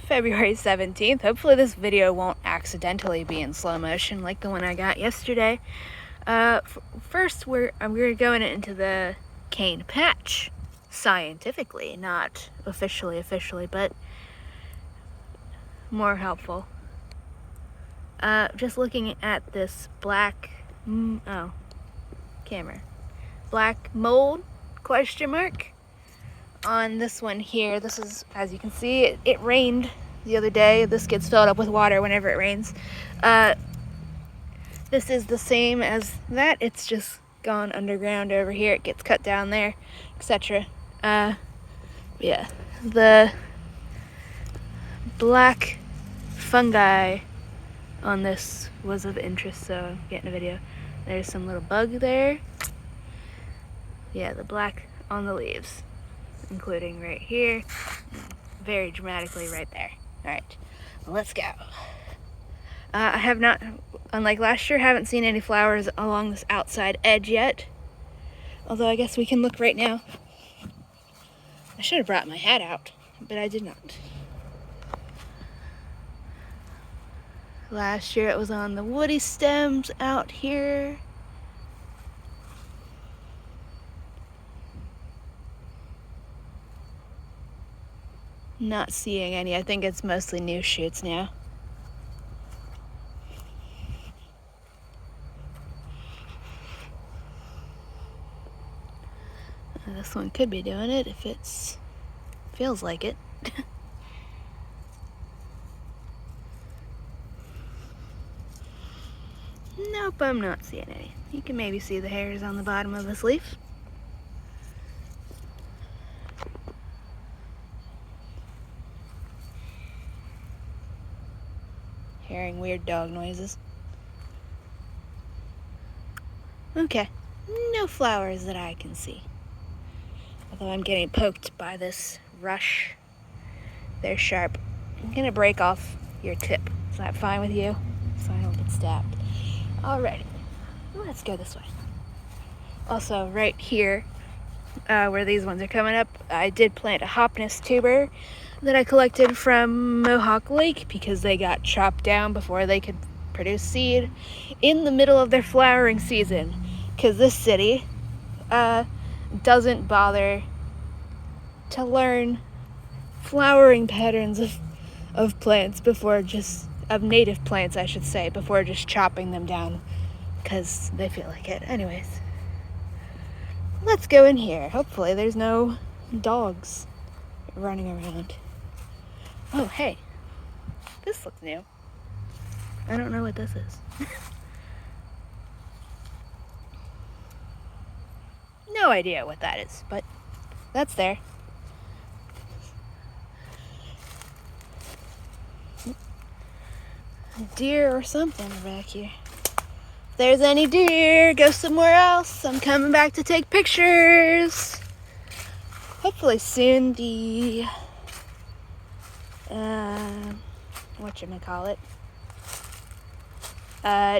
February 17th. Hopefully this video won't accidentally be in slow motion like the one I got yesterday. First, we're going into the cane patch, scientifically, not officially, but more helpful. Just looking at this black, black mold, question mark, on this one here. This is, as you can see, it rained the other day. This gets filled up with water whenever it rains. This is the same as that. It's just gone underground over here. It gets cut down there, etc. Yeah, the black fungi on this was of interest, so I'm getting a video. There's some little bug there. Yeah, the black on the leaves, including right here, very dramatically right there. All right, let's go. I have not, unlike last year, haven't seen any flowers along this outside edge yet. Although I guess we can look right now. I should have brought my hat out, but I did not. Last year it was on the woody stems out here. Not seeing any. I think it's mostly new shoots now. This one could be doing it if it's feels like it. Nope, I'm not seeing any. You can maybe see the hairs on the bottom of this leaf. Hearing weird dog noises. Okay, no flowers that I can see. Although I'm getting poked by this rush. They're sharp. I'm gonna break off your tip. Is that fine with you? So I don't get stabbed. Alrighty, let's go this way. Also, right here, where these ones are coming up, I did plant a hopness tuber that I collected from Mohawk Lake because they got chopped down before they could produce seed in the middle of their flowering season. Because this city doesn't bother to learn flowering patterns of plants of native plants, I should say, before just chopping them down because they feel like it. Anyways, let's go in here. Hopefully there's no dogs running around. Oh, hey, this looks new. I don't know what this is. No idea what that is, but that's there. Deer or something back here. If there's any deer, go somewhere else. I'm coming back to take pictures. Hopefully soon the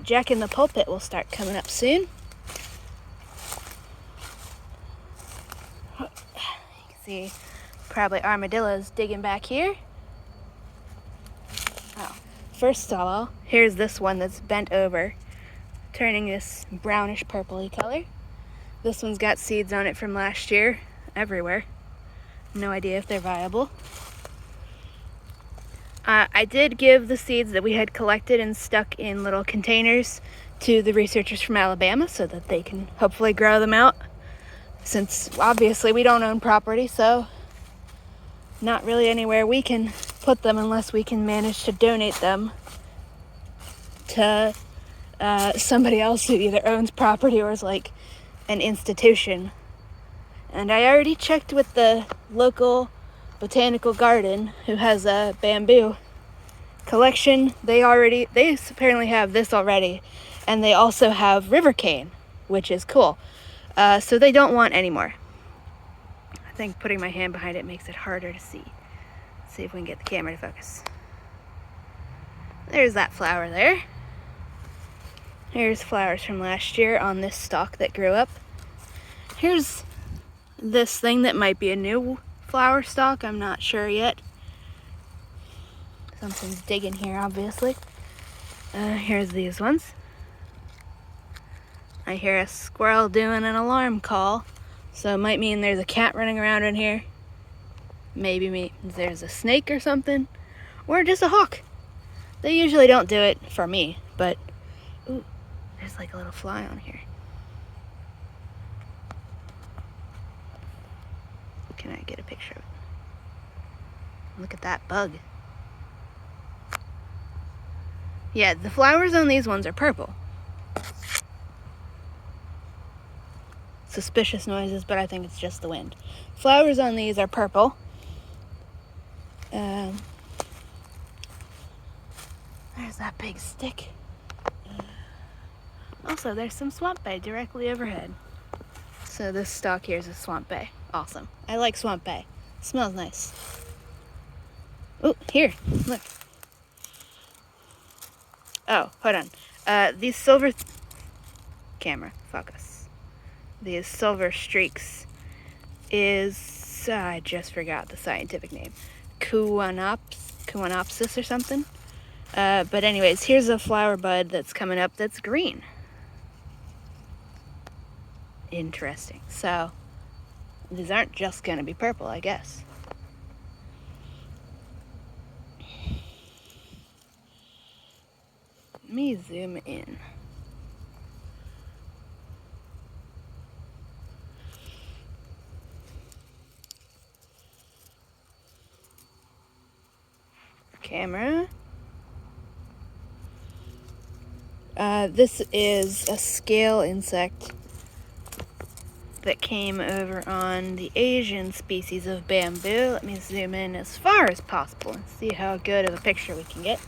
Jack in the Pulpit will start coming up soon. You can see probably armadillos digging back here. Oh. First of all, here's this one that's bent over, turning this brownish purpley color. This one's got seeds on it from last year, everywhere. No idea if they're viable. I did give the seeds that we had collected and stuck in little containers to the researchers from Alabama so that they can hopefully grow them out. Since obviously we don't own property, so not really anywhere we can put them unless we can manage to donate them to somebody else who either owns property or is like an institution. And I already checked with the local botanical garden who has a bamboo collection. They apparently have this already, and they also have Rivercane, which is cool. So they don't want any more. I think putting my hand behind it makes it harder to see. Let's see if we can get the camera to focus. There's that flower there. Here's flowers from last year on this stalk that grew up. Here's this thing that might be a new flower stalk. I'm not sure yet. Something's digging here, obviously. Here's these ones. I hear a squirrel doing an alarm call, so it might mean there's a cat running around in here. Maybe there's a snake or something, or just a hawk. They usually don't do it for me, but ooh, there's like a little fly on here. Can I get a picture of it? Look at that bug. Yeah, the flowers on these ones are purple. Suspicious noises, but I think it's just the wind. Flowers on these are purple. There's that big stick. Also, there's some swamp bay directly overhead. So this stalk here is a swamp bay. Awesome. I like swamp bay. It smells nice. Oh, here, look. Oh, hold on. These silver... Camera, focus. These silver streaks is... I just forgot the scientific name. Coenopsis or something. But anyways, here's a flower bud that's coming up that's green. Interesting. So, these aren't just going to be purple, I guess. Let me zoom in. Camera. This is a scale insect that came over on the Asian species of bamboo. Let me zoom in as far as possible and see how good of a picture we can get.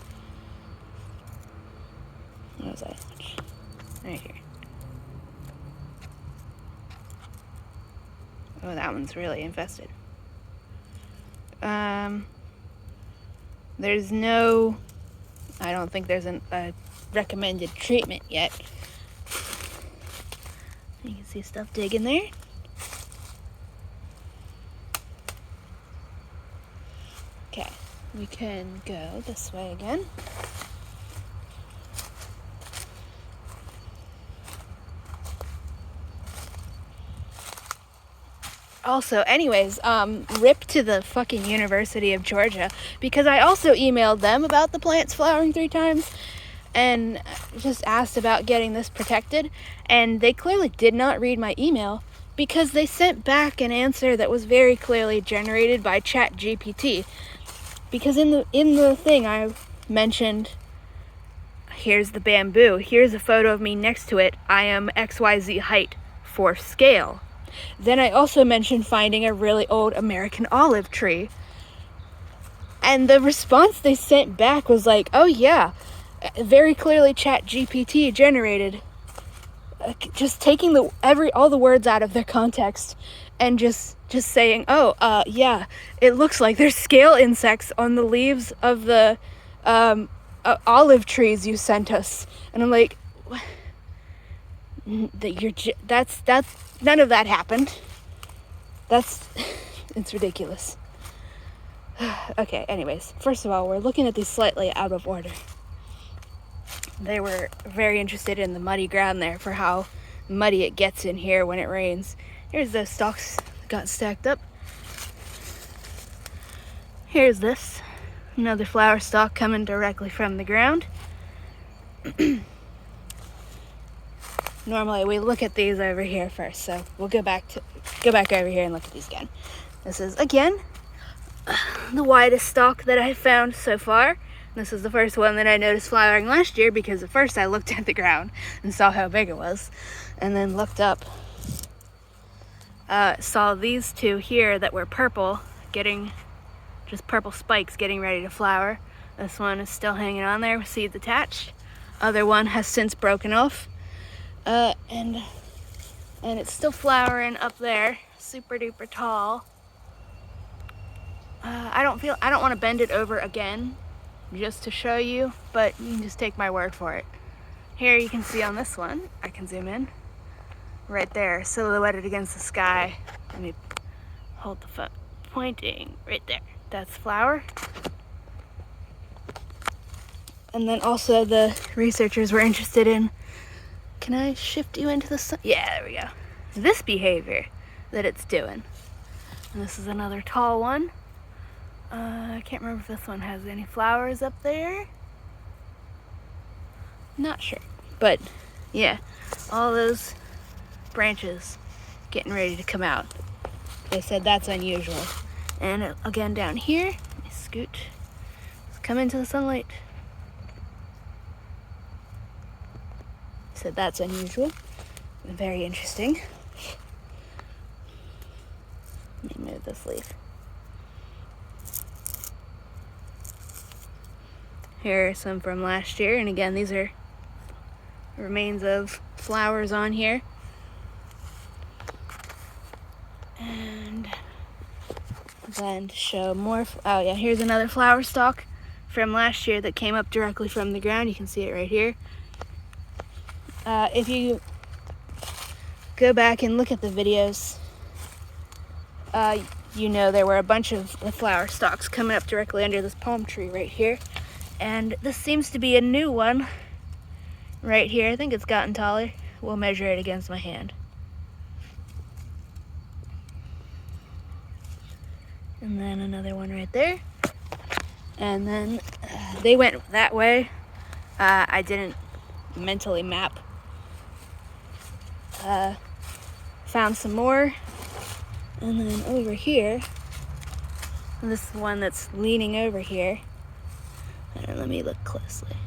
What was that? Right here. Oh, that one's really infested. There's no... I don't think there's a recommended treatment yet. You can see stuff digging there. Okay, we can go this way again. Also, anyways, rip to the fucking University of Georgia, because I also emailed them about the plants flowering 3 times and just asked about getting this protected, and they clearly did not read my email because they sent back an answer that was very clearly generated by ChatGPT. Because in the thing I mentioned, here's the bamboo, here's a photo of me next to it, I am XYZ height for scale. Then I also mentioned finding a really old American olive tree. And the response they sent back was like, oh yeah, very clearly ChatGPT generated. Just taking all the words out of their context and just saying, oh, yeah, it looks like there's scale insects on the leaves of the olive trees you sent us. And I'm like, what? That's none of that happened. It's ridiculous. Okay, anyways, first of all, we're looking at these slightly out of order. They were very interested in the muddy ground there for how muddy it gets in here when it rains. Here's the stalks that got stacked up. Here's this, another flower stalk coming directly from the ground. Normally we look at these over here first, so we'll go back over here and look at these again. This is again the widest stalk that I've found so far. This is the first one that I noticed flowering last year, because at first I looked at the ground and saw how big it was, and then looked up, saw these 2 here that were purple, just purple spikes getting ready to flower. This one is still hanging on there with seeds attached. Other one has since broken off. And it's still flowering up there, super duper tall. I don't want to bend it over again just to show you, but you can just take my word for it. Here you can see on this one, I can zoom in, right there, silhouetted against the sky. Let me hold the phone pointing right there. That's flower. And then also the researchers were interested in, can I shift you into the sun? Yeah, there we go. This behavior that it's doing. And this is another tall one. I can't remember if this one has any flowers up there. Not sure. But yeah, all those branches getting ready to come out. They said that's unusual. And again down here, let me scoot. Let's come into the sunlight. Said that's unusual. Very interesting. Let me move this leaf. Here are some from last year, and again, these are remains of flowers on here. And then to show more, oh yeah, here's another flower stalk from last year that came up directly from the ground. You can see it right here. If you go back and look at the videos, you know there were a bunch of the flower stalks coming up directly under this palm tree right here. And this seems to be a new one right here. I think it's gotten taller. We'll measure it against my hand. And then another one right there. And then they went that way. I didn't mentally map. Found some more. And then over here, this one that's leaning over here. And let me look closely.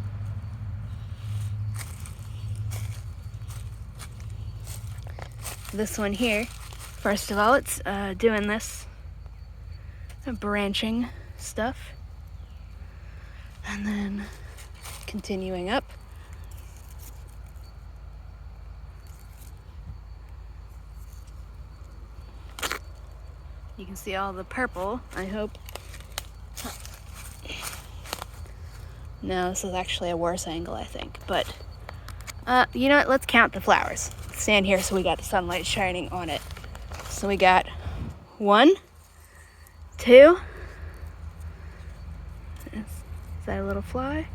This one here, first of all, it's doing this branching stuff. And then continuing up. You can see all the purple, I hope. No, this is actually a worse angle, I think. But, you know what? Let's count the flowers. Let's stand here so we got the sunlight shining on it. So we got 1, 2. Is that a little fly?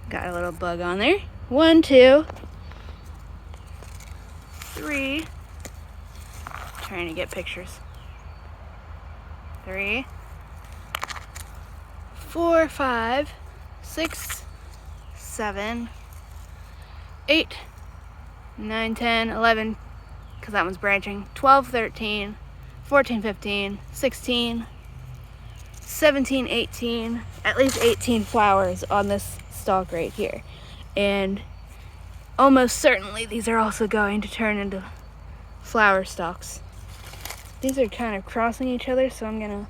Got a little bug on there. 1, 2, 3. Trying to get pictures. 3, 4, 5, 6, 7, 8, 9, 10, 11, because that one's branching, 12, 13, 14, 15, 16, 17, 18, at least 18 flowers on this stalk right here. And almost certainly these are also going to turn into flower stalks. These are kind of crossing each other, so I'm gonna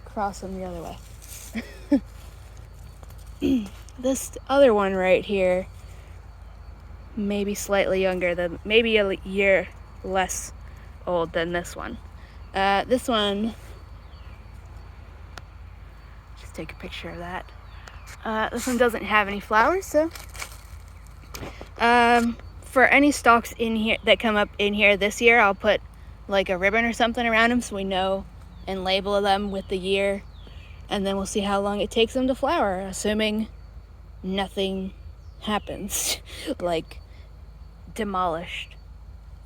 cross them the other way. This other one right here, maybe slightly younger than, maybe a year less old than this one. This one, just take a picture of that. This one doesn't have any flowers, so for any stalks in here that come up in here this year, I'll put like a ribbon or something around them so we know and label them with the year, and then we'll see how long it takes them to flower, assuming nothing happens like demolished,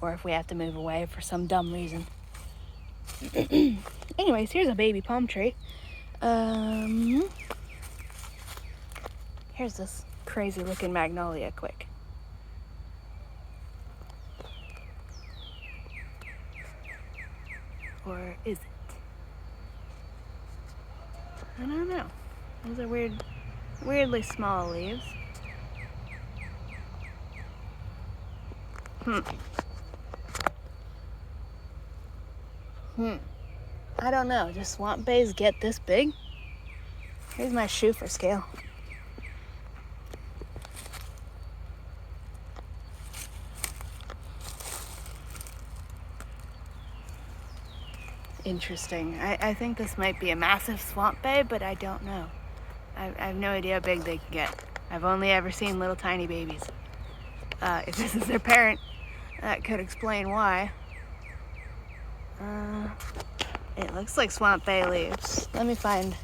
or if we have to move away for some dumb reason. Anyways, here's a baby palm tree. Here's this crazy looking magnolia quick. Or is it? I don't know. Those are weirdly small leaves. I don't know. Do swamp bays get this big? Here's my shoe for scale. Interesting. I think this might be a massive swamp bay, but I don't know. I have no idea how big they can get. I've only ever seen little tiny babies. If this is their parent, that could explain why. It looks like swamp bay leaves. Let me find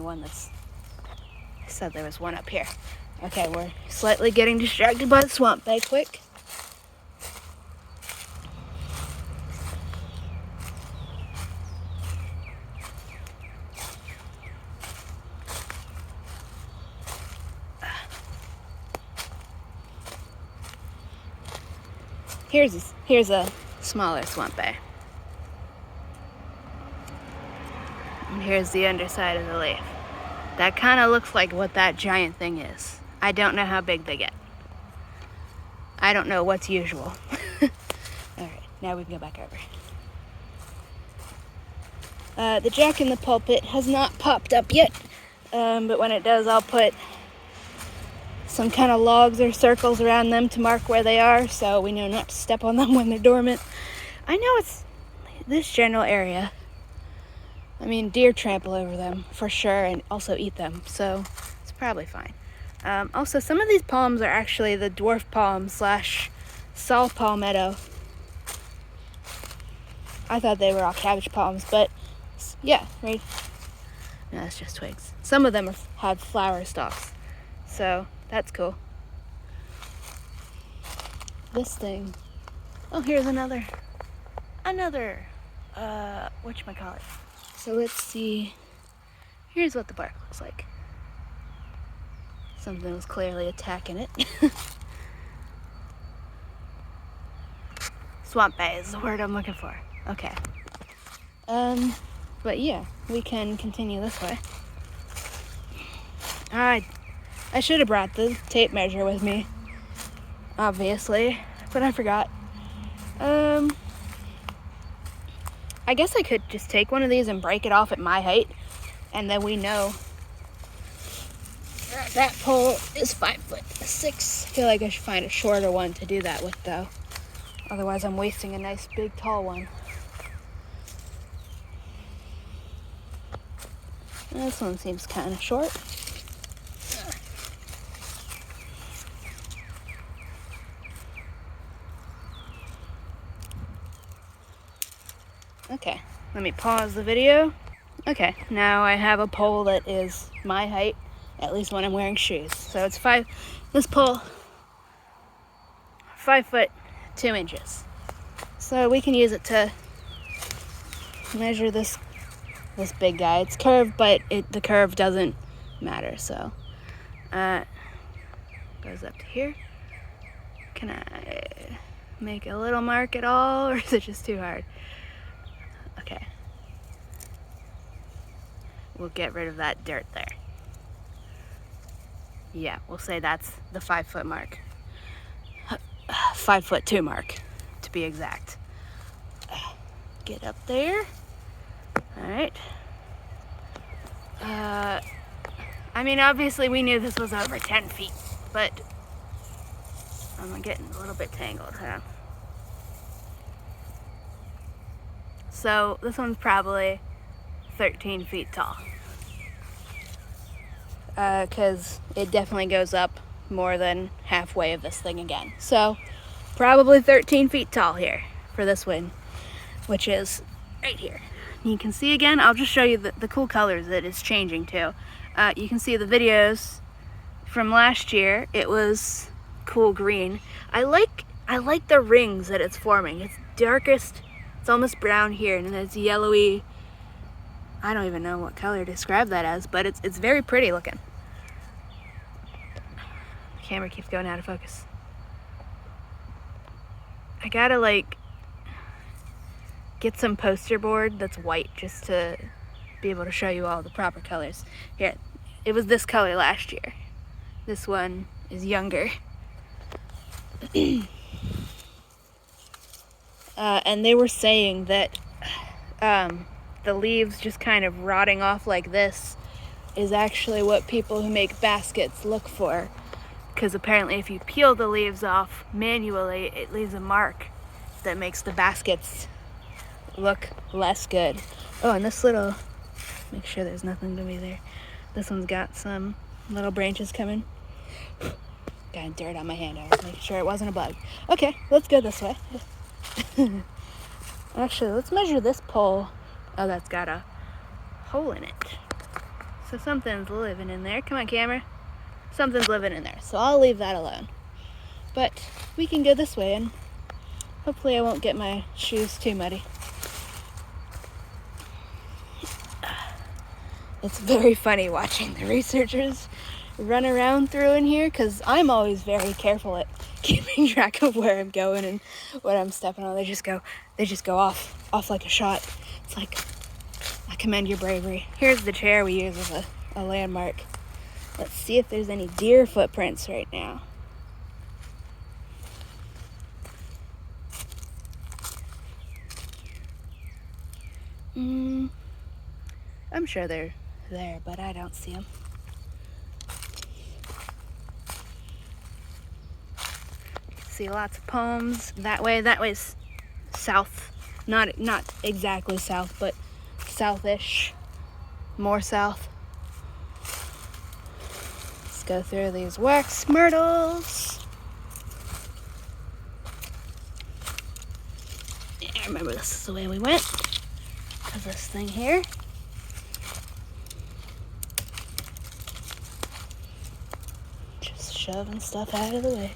one that's... I said there was one up here. Okay, we're slightly getting distracted by the swamp bay. Quick. Here's a smaller swamp bay. And here's the underside of the leaf. That kind of looks like what that giant thing is. I don't know how big they get. I don't know what's usual. Alright, now we can go back over. The jack in the pulpit has not popped up yet, but when it does, I'll put some kind of logs or circles around them to mark where they are, so we know not to step on them when they're dormant. I know it's this general area. I mean, deer trample over them for sure and also eat them, so it's probably fine. Also, some of these palms are actually the dwarf palm / saw palmetto. I thought they were all cabbage palms, but yeah, right? No, it's just twigs. Some of them have flower stalks, so that's cool. This thing. Oh, here's another. Whatchamacallit. So let's see. Here's what the bark looks like. Something was clearly attacking it. Swamp bay is the word I'm looking for. Okay. But yeah, we can continue this way. I should have brought the tape measure with me, obviously, but I forgot. I guess I could just take one of these and break it off at my height, and then we know that pole is 5'6". I feel like I should find a shorter one to do that with, though. Otherwise, I'm wasting a nice, big, tall one. This one seems kind of short. Okay, let me pause the video. Okay, now I have a pole that is my height, at least when I'm wearing shoes. So it's this pole, 5'2". So we can use it to measure this big guy. It's curved, but the curve doesn't matter, so. Goes up to here. Can I make a little mark at all, or is it just too hard? Okay. We'll get rid of that dirt there. Yeah, we'll say that's the 5 foot mark. 5'2" mark, to be exact. Get up there. All right. I mean, obviously we knew this was over 10 feet, but I'm getting a little bit tangled, huh? So this one's probably 13 feet tall. Because it definitely goes up more than halfway of this thing again. So probably 13 feet tall here for this one, which is right here. You can see again, I'll just show you the cool colors that it's changing to. You can see the videos from last year. It was cool green. I like the rings that it's forming. It's darkest. It's almost brown here, and then it's yellowy. I don't even know what color to describe that as, but it's very pretty looking. The camera keeps going out of focus. I gotta get some poster board that's white just to be able to show you all the proper colors. Here, it was this color last year. This one is younger. And they were saying that the leaves just kind of rotting off like this is actually what people who make baskets look for, because apparently if you peel the leaves off manually, it leaves a mark that makes the baskets look less good. Oh, and this little, make sure there's nothing to be there. This one's got some little branches coming. Got dirt on my hand. I was making sure it wasn't a bug. Okay, let's go this way. Actually, let's measure this pole. Oh, that's got a hole in it. So something's living in there. Come on, camera. Something's living in there. So I'll leave that alone. But we can go this way, and hopefully I won't get my shoes too muddy. It's very funny watching the researchers run around through in here, because I'm always very careful at keeping track of where I'm going and what I'm stepping on. They just go off like a shot. It's like, I commend your bravery. Here's the chair we use as a landmark. Let's see if there's any deer footprints right now. I'm sure they're there, but I don't see them. See lots of palms that way. That way's south. Not exactly south, but southish. More south. Let's go through these wax myrtles. Yeah, I remember this is the way we went. Because this thing here. Just shoving stuff out of the way.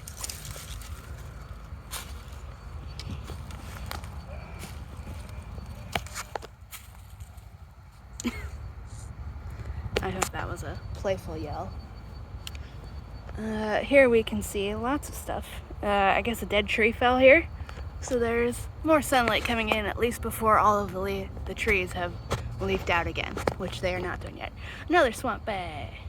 I hope that was a playful yell. Here we can see lots of stuff. I guess a dead tree fell here. So there's more sunlight coming in, at least before all of the trees have leafed out again, which they are not doing yet. Another swamp bay.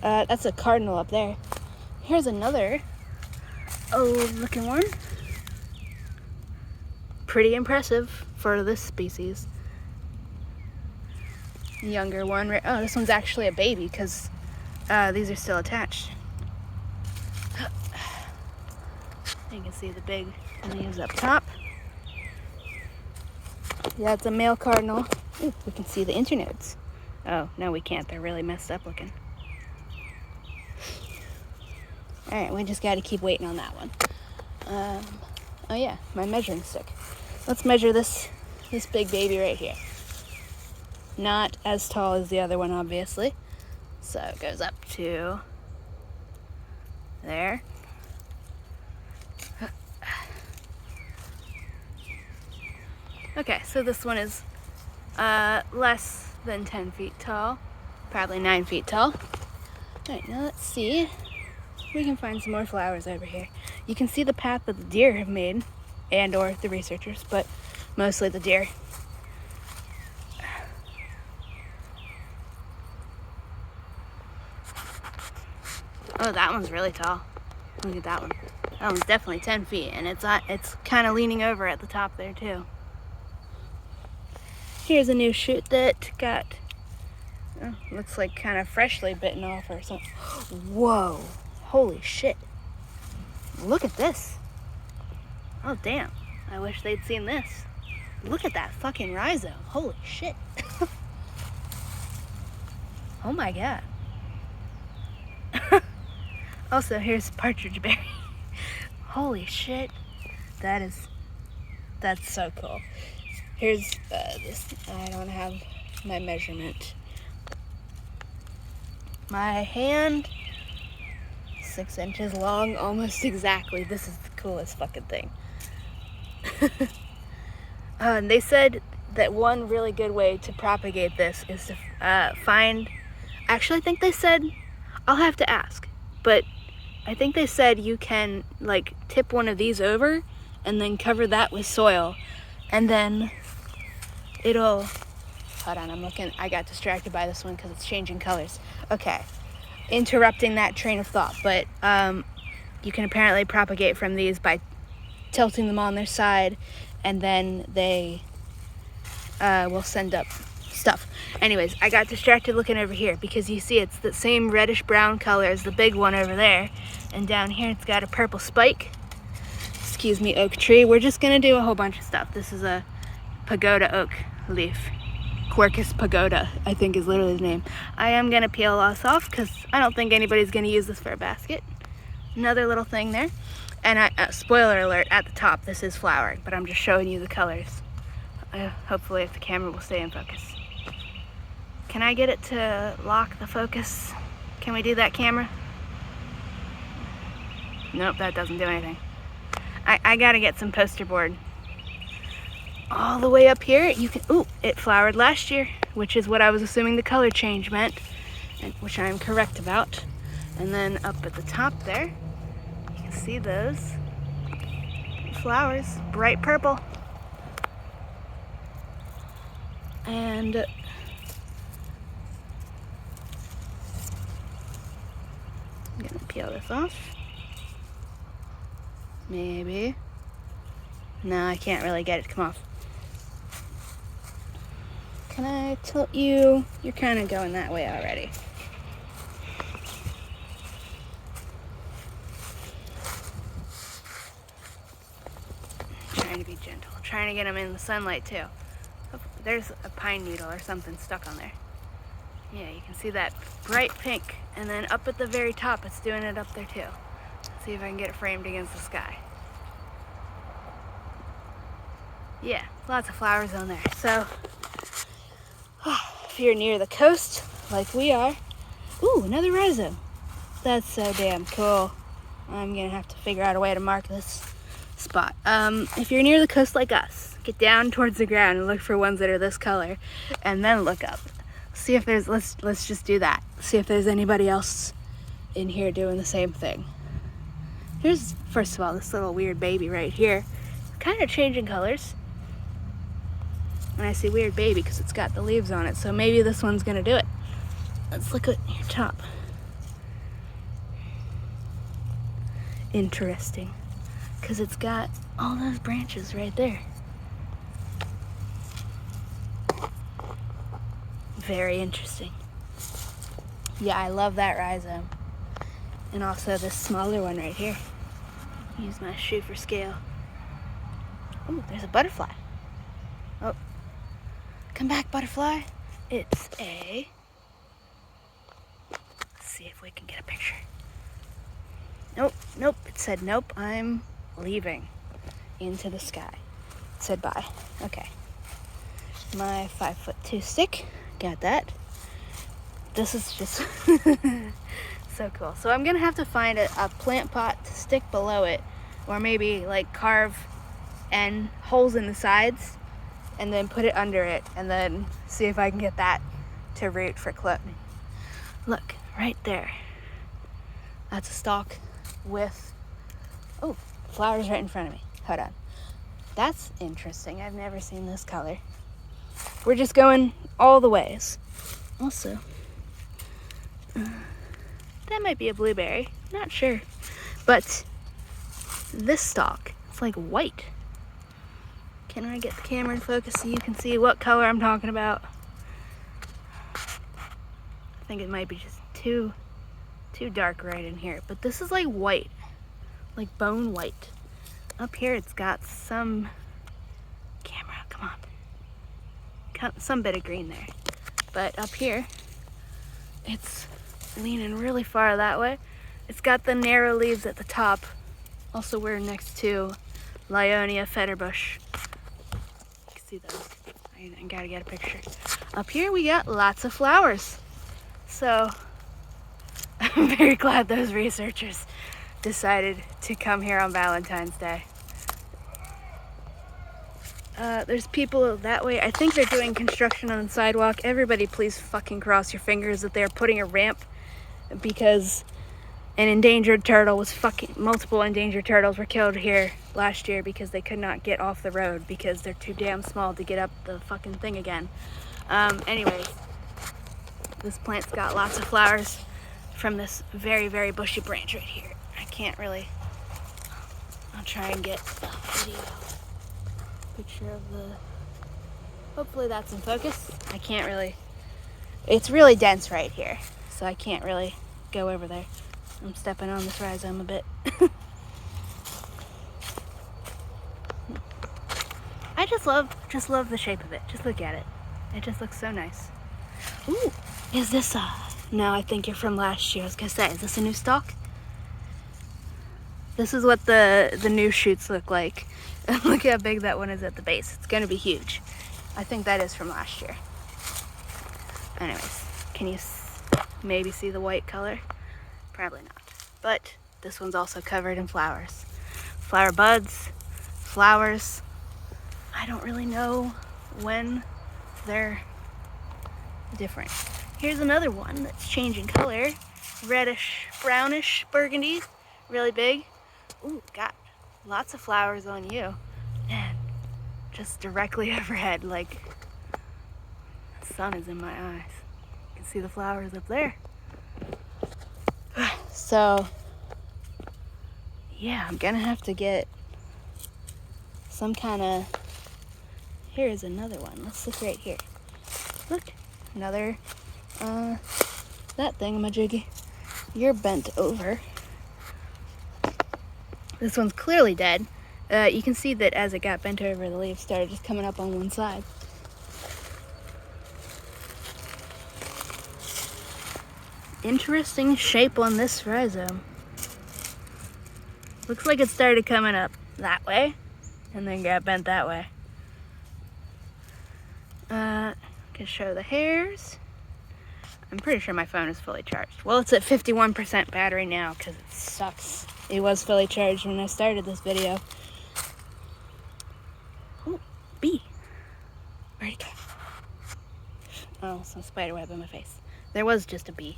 That's a cardinal up there. Here's another old looking one. Pretty impressive for this species. Younger one. Oh, this one's actually a baby because these are still attached. You can see the big leaves up top. Yeah, it's a male cardinal. Ooh, we can see the internodes. Oh, no, we can't. They're really messed up looking. All right, we just got to keep waiting on that one. Oh yeah, my measuring stick. Let's measure this big baby right here. Not as tall as the other one, obviously. So it goes up to there. Okay, so this one is less than 10 feet tall, probably 9 feet tall. All right, now let's see. We can find some more flowers over here. You can see the path that the deer have made, and or the researchers, but mostly the deer. Oh, that one's really tall. Look at that one. That one's definitely 10 feet, and it's kind of leaning over at the top there too. Here's a new shoot that got, looks like kind of freshly bitten off or something. Whoa, holy shit. Look at this. Oh, damn. I wish they'd seen this. Look at that fucking rhizome. Holy shit. Oh my god. Also, here's partridge berry. Holy shit. That's so cool. Here's this. I don't have my measurement. My hand, 6 inches long, almost exactly. This is the coolest fucking thing. And they said that one really good way to propagate this is to find, actually I think they said, I'll have to ask, but I think they said you can like tip one of these over and then cover that with soil, and then it'll, hold on, I'm looking, I got distracted by this one because it's changing colors. Okay, interrupting that train of thought, but you can apparently propagate from these by tilting them on their side, and then they will send up stuff. Anyways, I got distracted looking over here because you see it's the same reddish brown color as the big one over there, and down here it's got a purple spike. Excuse me, oak tree. We're just gonna do a whole bunch of stuff. This is a pagoda oak leaf. Quercus pagoda, I think is literally the name. I am gonna peel this off because I don't think anybody's gonna use this for a basket. Another little thing there. And spoiler alert, at the top, this is flowering, but I'm just showing you the colors. Hopefully if the camera will stay in focus. Can I get it to lock the focus? Can we do that, camera? Nope, that doesn't do anything. I gotta get some poster board. All the way up here, you can, ooh, it flowered last year, which is what I was assuming the color change meant, and which I am correct about. And then up at the top there, you can see those flowers, bright purple. And I'm gonna peel this off. Maybe. No, I can't really get it to come off. Can I tilt you? You're kind of going that way already. Trying to be gentle. Trying to get them in the sunlight too. Oh, there's a pine needle or something stuck on there. Yeah, you can see that bright pink. And then up at the very top, it's doing it up there too. Let's see if I can get it framed against the sky. Yeah, lots of flowers on there. So, if you're near the coast, like we are, ooh, another rhizome. That's so damn cool. I'm gonna have to figure out a way to mark this spot. If you're near the coast like us, get down towards the ground and look for ones that are this color, and then look up. See if there's, let's just do that. See if there's anybody else in here doing the same thing. Here's, first of all, this little weird baby right here. Kind of changing colors. And I say weird baby because it's got the leaves on it, so maybe this one's gonna do it. Let's look at your top. Interesting, because it's got all those branches right there. Very interesting. Yeah, I love that rhizome. And also this smaller one right here. Use my shoe for scale. Oh, there's a butterfly. Oh. Come back, butterfly. It's a... Let's see if we can get a picture. Nope, nope. It said, nope, I'm leaving into the sky. It said bye. Okay. My 5'2" stick. Got that. This is just so cool. So I'm going to have to find a plant pot to stick below it, or maybe like carve and holes in the sides and then put it under it, and then see if I can get that to root for cloning. Look, right there. That's a stalk with, oh, flowers right in front of me. Hold on. That's interesting. I've never seen this color. We're just going all the ways. Also, that might be a blueberry. Not sure. But this stalk, it's like white. Can I get the camera in focus so you can see what color I'm talking about? I think it might be just too dark right in here. But this is like white, like bone white. Up here it's got some, camera, come on. Some bit of green there. But up here, it's leaning really far that way. It's got the narrow leaves at the top. Also, we're next to Lyonia fetterbush. You can see those. I gotta get a picture. Up here we got lots of flowers. So I'm very glad those researchers decided to come here on Valentine's Day. There's people that way. I think they're doing construction on the sidewalk. Everybody please fucking cross your fingers that they're putting a ramp, because an endangered turtle was multiple endangered turtles were killed here last year because they could not get off the road because they're too damn small to get up the fucking thing again. Anyways, this plant's got lots of flowers from this very, very bushy branch right here. I can't really, I'll try and get a video picture of the, hopefully that's in focus. I can't really, it's really dense right here, so I can't really go over there. I'm stepping on this rhizome a bit. I just love the shape of it. Just look at it. It just looks so nice. Ooh, is this no, I think you're from last year. I was gonna say, is this a new stalk? This is what the new shoots look like. Look how big that one is at the base. It's gonna be huge. I think that is from last year. Anyways, can you maybe see the white color? Probably not. But this one's also covered in flowers. Flower buds, flowers. I don't really know when they're different. Here's another one that's changing color. Reddish, brownish, burgundy, really big. Ooh, got lots of flowers on you. And just directly overhead, like the sun is in my eyes. You can see the flowers up there. So, yeah, I'm gonna have to get some kind of, here's another one. Let's look right here. Look, another, that thingamajiggy. You're bent over. This one's clearly dead. You can see that as it got bent over, the leaves started just coming up on one side. Interesting shape on this rhizome. Looks like it started coming up that way and then got bent that way. Can show the hairs. I'm pretty sure my phone is fully charged. Well, it's at 51% battery now because it sucks. It was fully charged when I started this video. Oh, bee. Where'd it go? Oh, some spider web in my face. There was just a bee.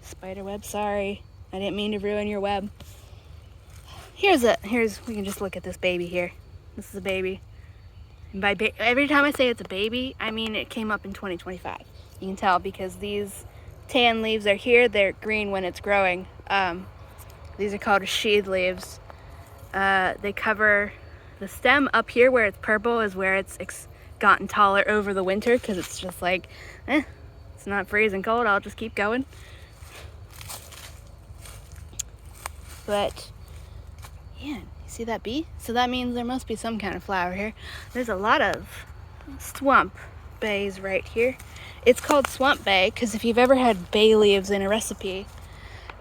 Spider web, sorry. I didn't mean to ruin your web. We can just look at this baby here. This is a baby. And by every time I say it's a baby, I mean it came up in 2025. You can tell because these tan leaves are here. They're green when it's growing. These are called sheath leaves. They cover the stem up here where it's purple is where it's gotten taller over the winter because it's just like, it's not freezing cold. I'll just keep going. But yeah, you see that bee? So that means there must be some kind of flower here. There's a lot of swamp bays right here. It's called swamp bay because if you've ever had bay leaves in a recipe,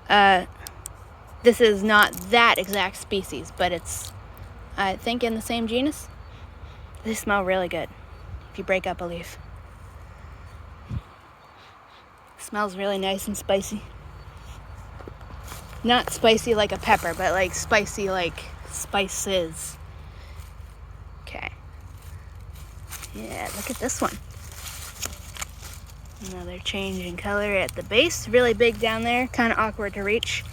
this is not that exact species, but it's, I think, in the same genus. They smell really good if you break up a leaf. It smells really nice and spicy. Not spicy like a pepper, but like spicy like spices. Okay. Yeah, look at this one. Another change in color at the base. Really big down there, kind of awkward to reach.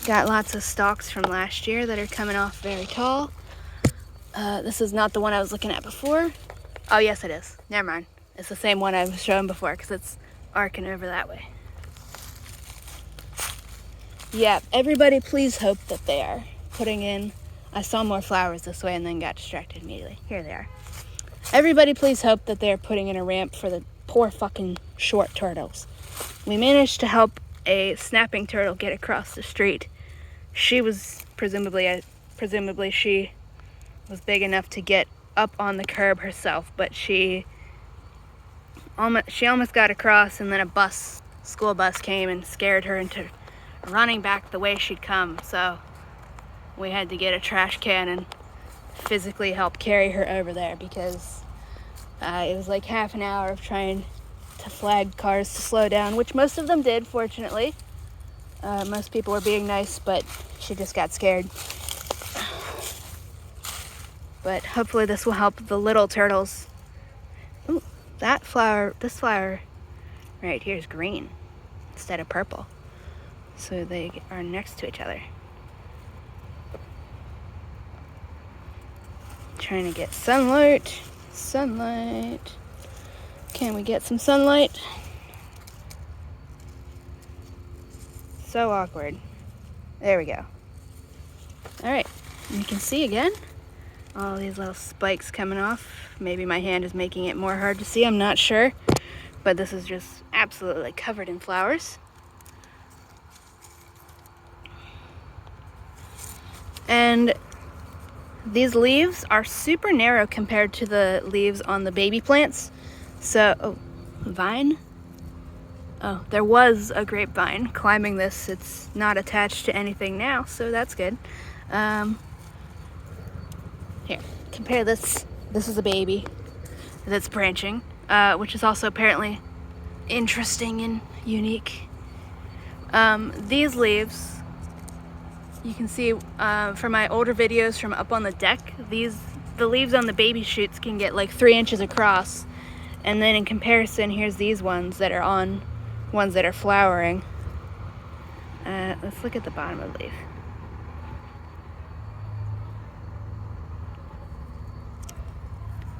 Got lots of stalks from last year that are coming off very tall. This is not the one I was looking at before. Oh, yes, it is. Never mind. It's the same one I was showing before because it's arcing over that way. Yeah, everybody please hope that they are putting in, I saw more flowers this way and then got distracted immediately. Here they are. Everybody please hope that they're putting in a ramp for the poor fucking short turtles. We managed to help a snapping turtle get across the street. She was presumably she was big enough to get up on the curb herself, but she almost got across and then a school bus came and scared her into running back the way she'd come, so we had to get a trash can and physically help carry her over there because it was like half an hour of trying to flag cars to slow down, which most of them did, fortunately. Most people were being nice, but she just got scared. But hopefully this will help the little turtles. Ooh, this flower right here is green instead of purple. So they are next to each other. Trying to get sunlight. Can we get some sunlight? So awkward. There we go. All right, you can see again all these little spikes coming off. Maybe my hand is making it more hard to see, I'm not sure. But this is just absolutely covered in flowers. And These leaves are super narrow compared to the leaves on the baby plants. So, oh, vine? Oh, there was a grapevine climbing this. It's not attached to anything now, so that's good. Here, compare this. This is a baby that's branching, which is also apparently interesting and unique. These leaves, you can see from my older videos from up on the deck, the leaves on the baby shoots can get like 3 inches across. And then in comparison, here's these ones that are flowering. Let's look at the bottom of the leaf.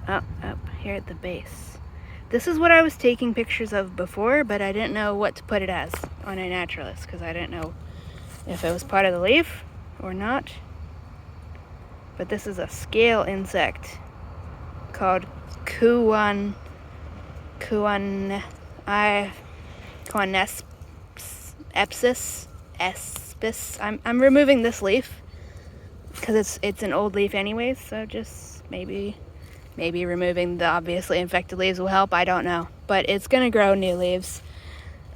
Up here at the base. This is what I was taking pictures of before, but I didn't know what to put it as on a naturalist because I didn't know if it was part of the leaf or not. But this is a scale insect called Kuanespis. I'm removing this leaf because it's an old leaf anyways, so just maybe removing the obviously infected leaves will help. I don't know, but it's gonna grow new leaves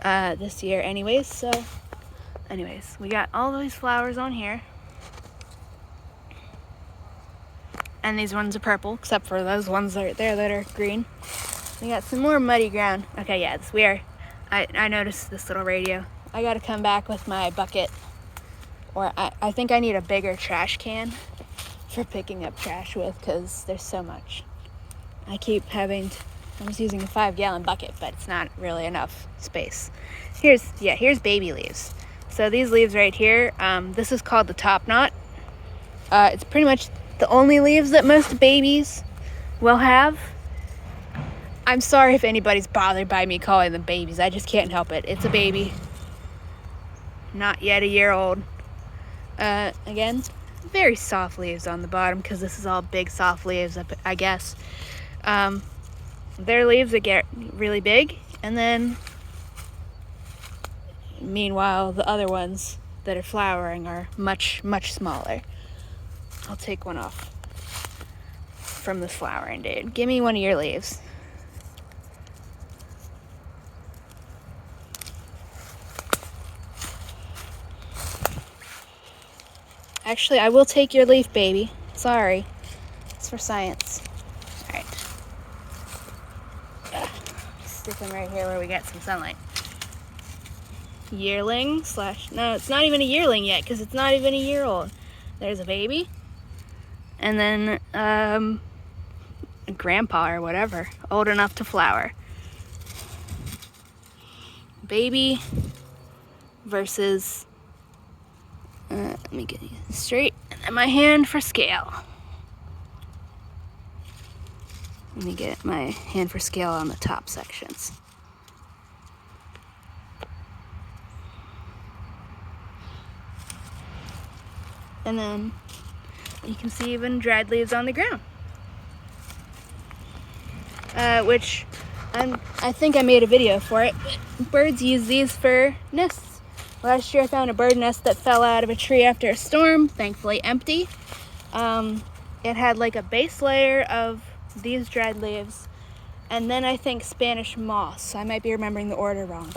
this year anyways. So anyways, we got all these flowers on here, and these ones are purple except for those ones right there that are green. We got some more muddy ground. Okay, yeah, it's weird. I noticed this little radio. I gotta come back with my bucket, or I think I need a bigger trash can for picking up trash with because there's so much. I was using a 5-gallon bucket, but it's not really enough space. Here's baby leaves. So these leaves right here, this is called the top knot. It's pretty much the only leaves that most babies will have. I'm sorry if anybody's bothered by me calling them babies. I just can't help it. It's a baby. Not yet a year old. Again, very soft leaves on the bottom because this is all big soft leaves, I guess. Their leaves that get really big, and then meanwhile the other ones that are flowering are much, much smaller. I'll take one off from this flowering dude. Give me one of your leaves. Actually, I will take your leaf, baby. Sorry. It's for science. Alright. Stick them right here where we get some sunlight. Yearling / no, it's not even a yearling yet because it's not even a year old. There's a baby. And then a grandpa or whatever, old enough to flower. Baby versus let me get it straight, and then my hand for scale. Let me get my hand for scale on the top sections. And then you can see even dried leaves on the ground. Which I think I made a video for it. Birds use these for nests. Last year I found a bird nest that fell out of a tree after a storm, thankfully empty. It had like a base layer of these dried leaves, and then I think Spanish moss. I might be remembering the order wrong.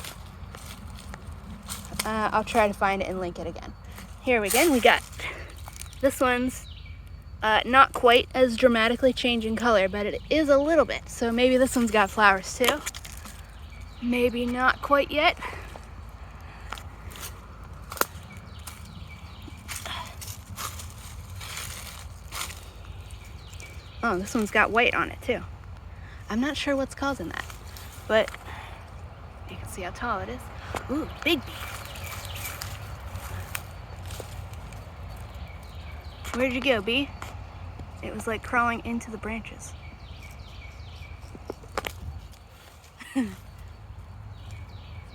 I'll try to find it and link it again. Here we got this one's not quite as dramatically changing color, but it is a little bit. So maybe this one's got flowers too. Maybe not quite yet. Oh, this one's got white on it too. I'm not sure what's causing that, but you can see how tall it is. Ooh, big bee. Where'd you go, bee? It was like crawling into the branches.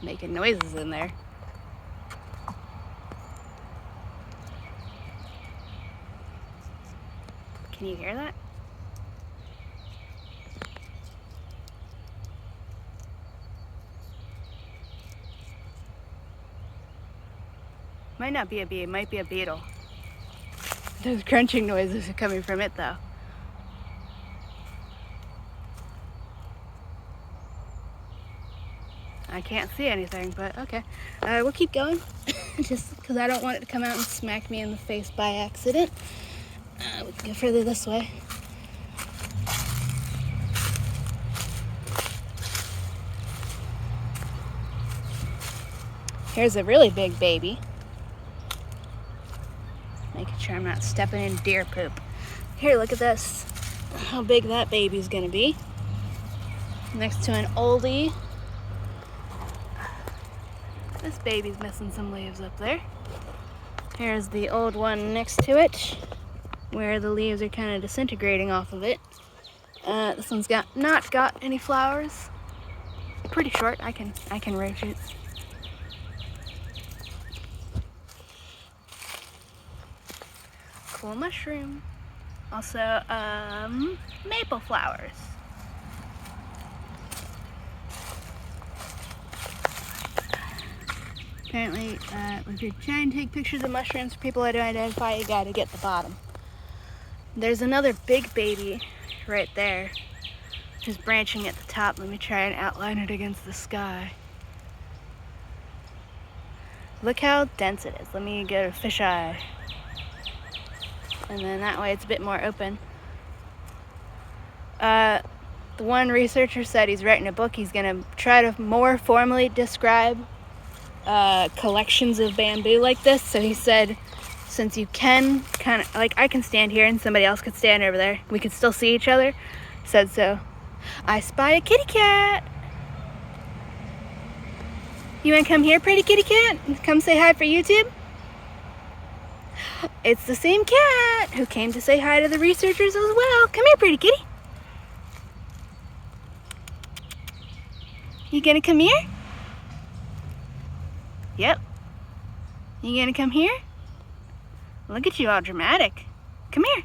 Making noises in there. Can you hear that? Might not be a bee, it might be a beetle. Those crunching noises are coming from it though. I can't see anything, but okay. We'll keep going, just because I don't want it to come out and smack me in the face by accident. We can go further this way. Here's a really big baby. Making sure I'm not stepping in deer poop. Here, look at this. How big that baby's gonna be. Next to an oldie. This baby's missing some leaves up there. Here's the old one next to it, where the leaves are kind of disintegrating off of it. This one's not got any flowers. Pretty short. I can rotate. Cool mushroom. Also, maple flowers. Apparently, if you're trying to take pictures of mushrooms for people to identify, you gotta get the bottom. There's another big baby right there, who's branching at the top. Let me try and outline it against the sky. Look how dense it is. Let me go to fisheye. And then that way it's a bit more open. The one researcher said he's writing a book. He's gonna try to more formally describe collections of bamboo like this. So he said, since you can kind of, like, I can stand here and somebody else could stand over there, we could still see each other. Said so. I spy a kitty cat. You wanna come here, pretty kitty cat? Come say hi for YouTube? It's the same cat who came to say hi to the researchers as well. Come here, pretty kitty. You gonna come here? Yep. You gonna come here? Look at you, all dramatic. Come here.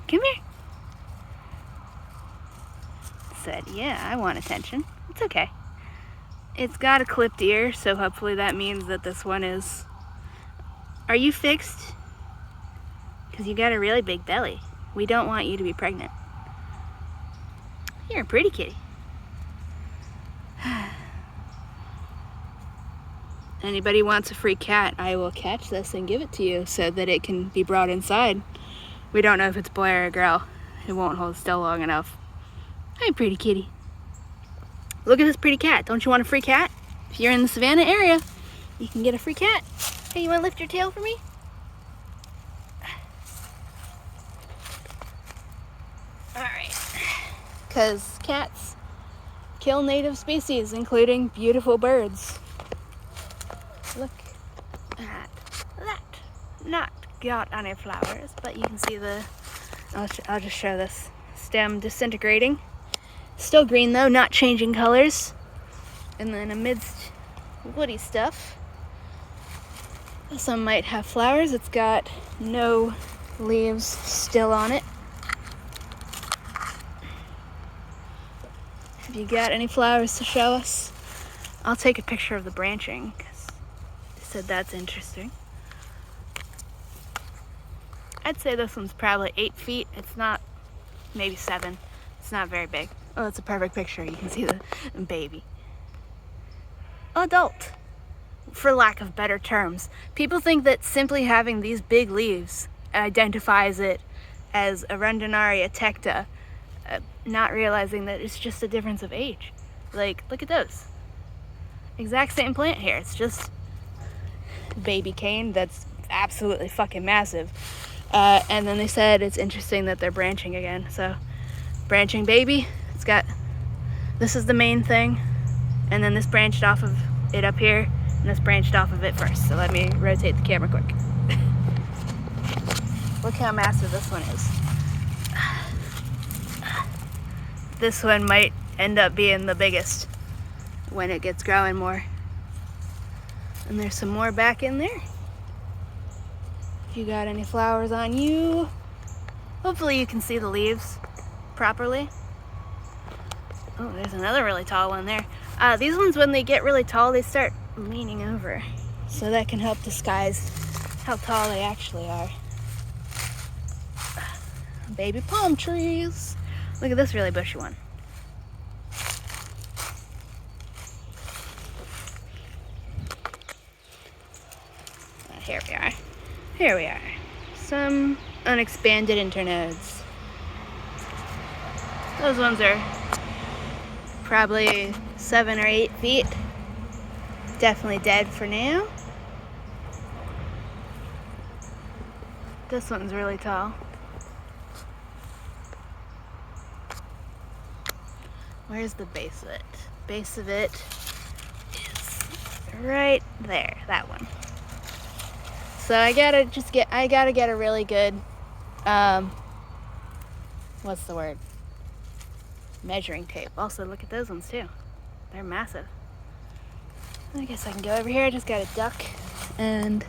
Come here. Said, yeah, I want attention. It's okay. It's got a clipped ear, so hopefully that means that this one is... Are you fixed? Because you got a really big belly. We don't want you to be pregnant. You're a pretty kitty. Anybody wants a free cat, I will catch this and give it to you so that it can be brought inside. We don't know if it's a boy or a girl. It won't hold still long enough. Hi, pretty kitty. Look at this pretty cat. Don't you want a free cat? If you're in the Savannah area, you can get a free cat. Hey, you want to lift your tail for me? Alright. Because cats kill native species, including beautiful birds. Look at that. Not got any flowers, but you can see the... I'll just show this stem disintegrating. Still green though, not changing colors. And then amidst woody stuff, some might have flowers. It's got no leaves still on it. Have you got any flowers to show us? I'll take a picture of the branching because they said that's interesting. I'd say this one's probably 8 feet. It's not, maybe 7. It's not very big. Oh, it's a perfect picture. You can see the baby. Adult, for lack of better terms. People think that simply having these big leaves identifies it as Arundinaria tecta, not realizing that it's just a difference of age. Like, look at those. Exact same plant here. It's just baby cane that's absolutely fucking massive. And then they said it's interesting that they're branching again. So, branching baby. It's got, this is the main thing, and then this branched off of it up here, and this branched off of it first. So let me rotate the camera quick. Look how massive this one is. This one might end up being the biggest when it gets growing more. And there's some more back in there. If you got any flowers on you, hopefully you can see the leaves properly. Oh, there's another really tall one there. These ones, when they get really tall, they start leaning over. So that can help disguise how tall they actually are. Baby palm trees. Look at this really bushy one. Here we are. Here we are. Some unexpanded internodes. Those ones are probably 7 or 8 feet. Definitely dead for now. This one's really tall. Where's the base of it? Base of it is right there, that one. So I gotta get a really good, what's the word? Measuring tape. Also, look at those ones too. They're massive. I guess I can go over here. I just got a duck, and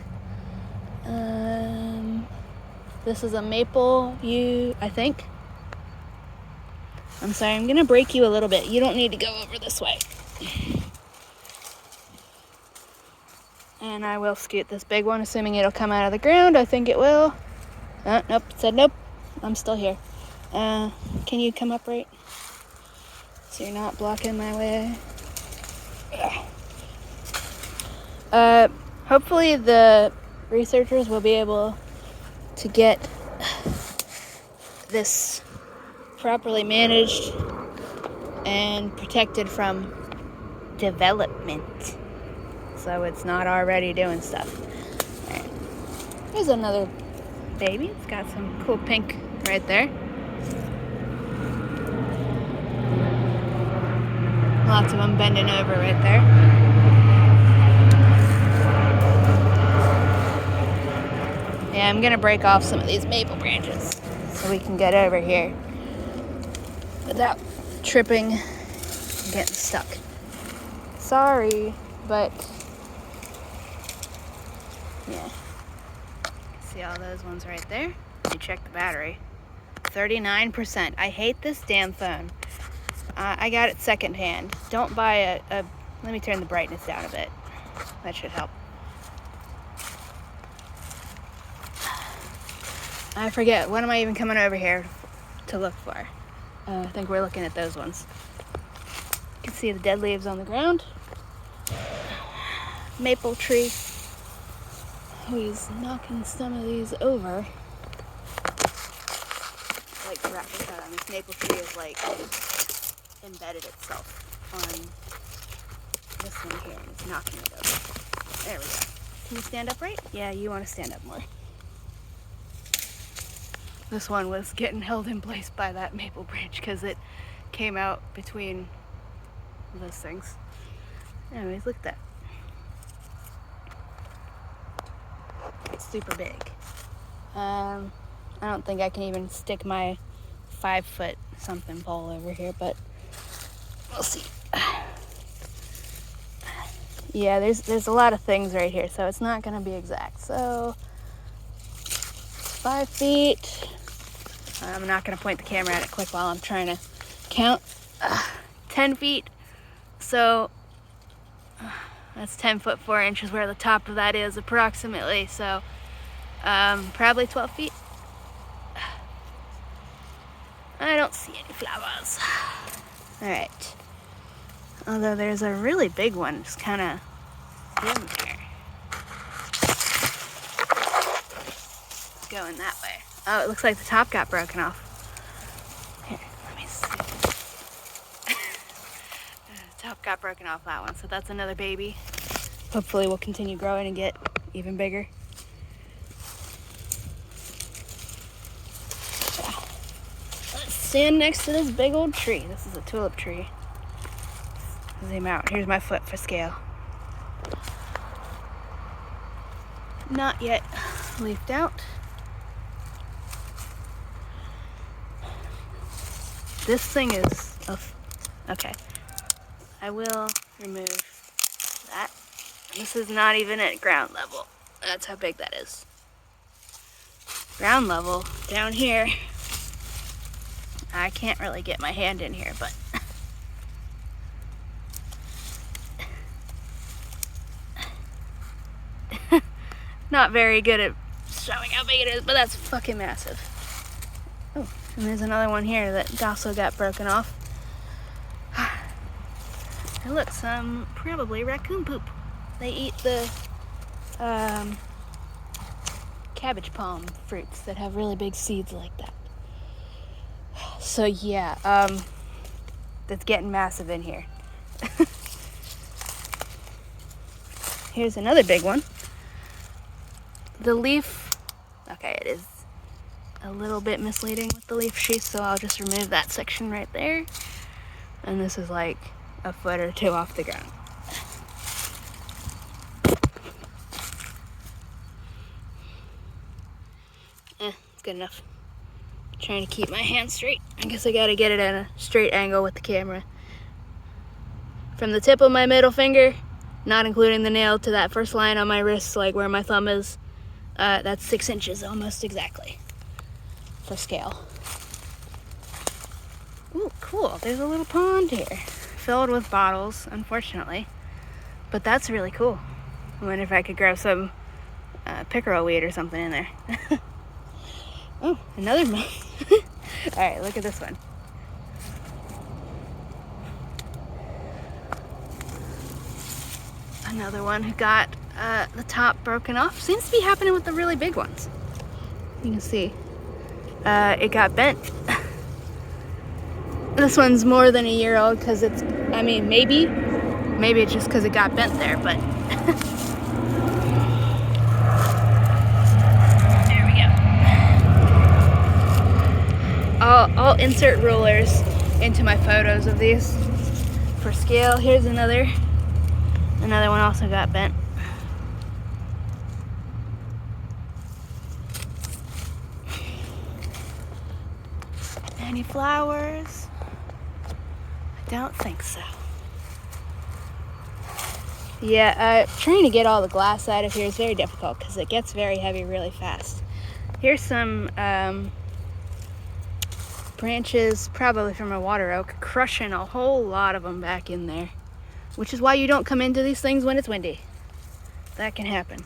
this is a maple yew, I think. I'm sorry, I'm gonna break you a little bit. You don't need to go over this way. And I will scoot this big one, assuming it'll come out of the ground. I think it will. Nope, it said nope. I'm still here. Can you come upright? So you're not blocking my way. Hopefully the researchers will be able to get this properly managed and protected from development, so it's not already doing stuff. All right. There's another baby. It's got some cool pink right there. Lots of them bending over right there. Yeah, I'm gonna break off some of these maple branches so we can get over here without tripping and getting stuck. Sorry, but yeah. See all those ones right there? Let me check the battery. 39%. I hate this damn phone. I got it secondhand. Don't buy a. Let me turn the brightness down a bit. That should help. I forget. What am I even coming over here to look for? I think we're looking at those ones. You can see the dead leaves on the ground. Maple tree. Oh, he's knocking some of these over. Like to wrap this out on this maple tree is like embedded itself on this one here and it's knocking it over. There we go. Can you stand up right? Yeah, you want to stand up more. This one was getting held in place by that maple branch because it came out between those things. Anyways, look at that. It's super big. I don't think I can even stick my 5-foot something pole over here, but we'll see. Yeah, there's a lot of things right here, so it's not gonna be exact. So 5 feet. I'm not gonna point the camera at it quick while I'm trying to count. 10 feet. So that's 10 foot 4 inches where the top of that is approximately. So probably 12 feet. I don't see any flowers. All right. Although there's a really big one just kind of in there. It's going that way. Oh, it looks like the top got broken off. Here, let me see. The top got broken off that one, so that's another baby. Hopefully we'll continue growing and get even bigger. Let's stand next to this big old tree. This is a tulip tree. Zoom out. Here's my foot for scale. Not yet leafed out. This thing is, okay. I will remove that. This is not even at ground level. That's how big that is. Ground level down here. I can't really get my hand in here, but not very good at showing how big it is, but that's fucking massive. Oh, and there's another one here that also got broken off. And look, some probably raccoon poop. They eat the cabbage palm fruits that have really big seeds like that. So yeah, that's getting massive in here. Here's another big one. The leaf, okay, it is a little bit misleading with the leaf sheath, so I'll just remove that section right there. And this is like a foot or two off the ground. It's good enough. Trying to keep my hand straight. I guess I gotta get it at a straight angle with the camera. From the tip of my middle finger, not including the nail, to that first line on my wrist, like where my thumb is, that's 6 inches almost exactly for scale. Ooh, cool. There's a little pond here filled with bottles, unfortunately, but that's really cool. I wonder if I could grab some pickerel weed or something in there. Oh, another one. All right, look at this one. Another one who got the top broken off. Seems to be happening with the really big ones. You can see it got bent. This one's more than a year old because it's, I mean, maybe it's just because it got bent there, but there we go. I'll insert rulers into my photos of these for scale. Here's another one also got bent. Any flowers? I don't think so. Yeah, trying to get all the glass out of here is very difficult because it gets very heavy really fast. Here's some branches, probably from a water oak, crushing a whole lot of them back in there, which is why you don't come into these things when it's windy. That can happen.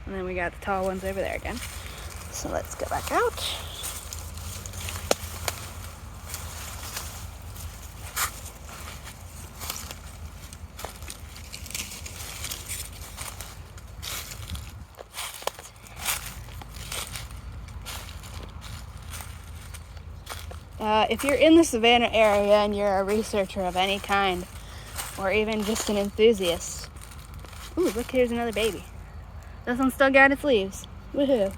And then we got the tall ones over there again. So let's go back out. If you're in the Savannah area and you're a researcher of any kind, or even just an enthusiast. Ooh, look, here's another baby. This one still got its leaves. Woohoo.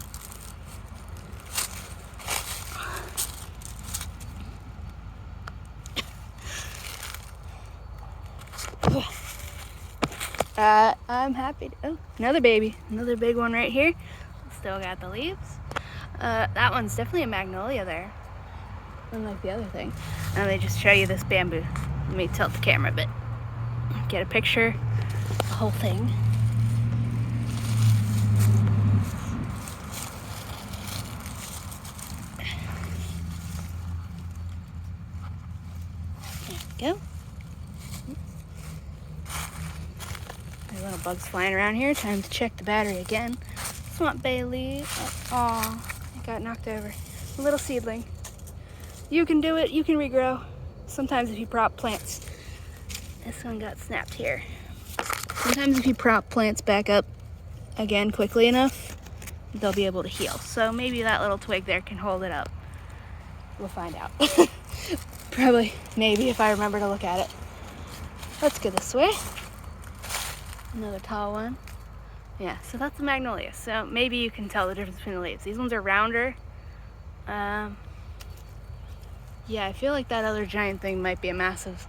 I'm happy to, oh, another baby. Another big one right here. Still got the leaves. That one's definitely a magnolia there. Unlike the other thing. And they just show you this bamboo. Let me tilt the camera a bit. Get a picture. The whole thing. There we go. There's little bugs flying around here. Time to check the battery again. Swamp bay leaf. Oh, it got knocked over. A little seedling. You can do it, you can regrow. Sometimes if you prop plants, this one got snapped here. Sometimes if you prop plants back up again quickly enough, they'll be able to heal. So maybe that little twig there can hold it up. We'll find out. Probably, maybe if I remember to look at it. Let's go this way. Another tall one. Yeah, so that's a magnolia. So maybe you can tell the difference between the leaves. These ones are rounder. Yeah, I feel like that other giant thing might be a massive.